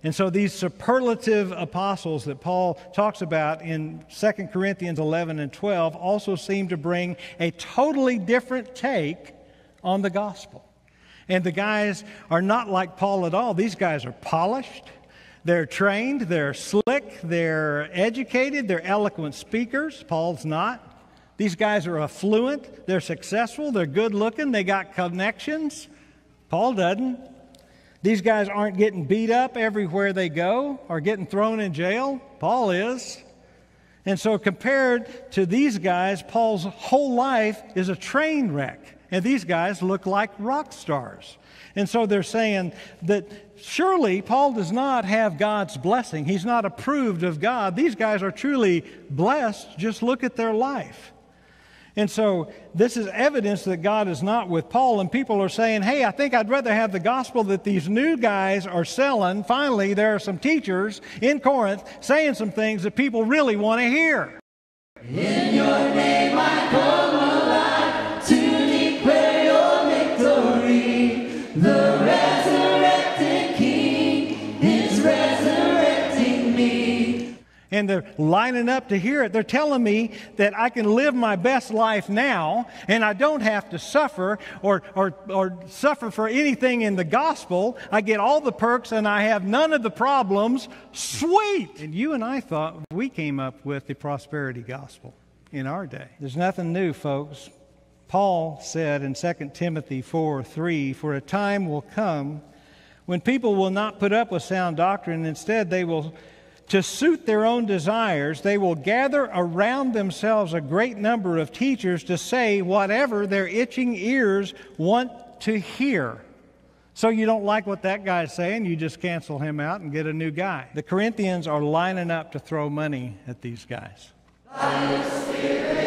And so these superlative apostles that Paul talks about in 2 Corinthians 11 and 12 also seem to bring a totally different take on the gospel. And the guys are not like Paul at all. These guys are polished, they're trained, they're slick, they're educated, they're eloquent speakers. Paul's not. These guys are affluent, they're successful, they're good looking, they got connections. Paul doesn't. These guys aren't getting beat up everywhere they go or getting thrown in jail. Paul is. And so compared to these guys, Paul's whole life is a train wreck. And these guys look like rock stars. And so they're saying that surely Paul does not have God's blessing. He's not approved of God. These guys are truly blessed. Just look at their life. And so this is evidence that God is not with Paul. And people are saying, hey, I think I'd rather have the gospel that these new guys are selling. Finally, there are some teachers in Corinth saying some things that people really want to hear. In your name I come alive to declare your victory. The resurrected King is resurrecting me. And they're lining up to hear it. They're telling me that I can live my best life now, and I don't have to suffer or suffer for anything in the gospel. I get all the perks, and I have none of the problems. Sweet! And you and I thought we came up with the prosperity gospel in our day. There's nothing new, folks. Paul said in 2 Timothy 4:3, "For a time will come when people will not put up with sound doctrine. Instead, they will, to suit their own desires, they will gather around themselves a great number of teachers to say whatever their itching ears want to hear." So you don't like what that guy's saying, you just cancel him out and get a new guy. The Corinthians are lining up to throw money at these guys. By the Spirit.